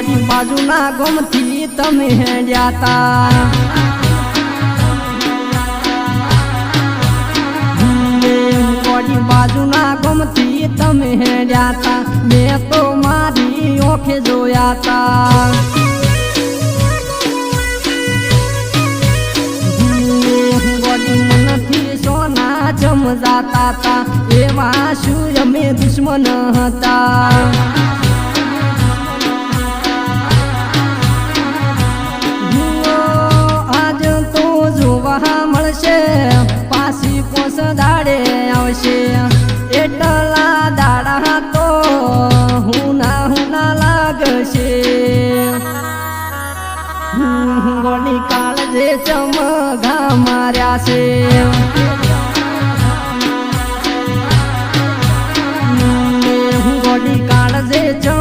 ગોડી બાજુના ગમથી તમે હેડ્યાતા ગોડી બાજુના ગમથી તમે હેડ્યાતા મેં તો મારી ઓંખે જોયાતા ગોડી મનથી સોના જમજાતા તા એવા શું અમે દુશ્મન હતા આજ તો જોવા મળશે પાછી પોસ દાડે આવશે એટલા દાડા તો હુના લાગશે ગોડી કાળજે ચમઘા માર્યા છે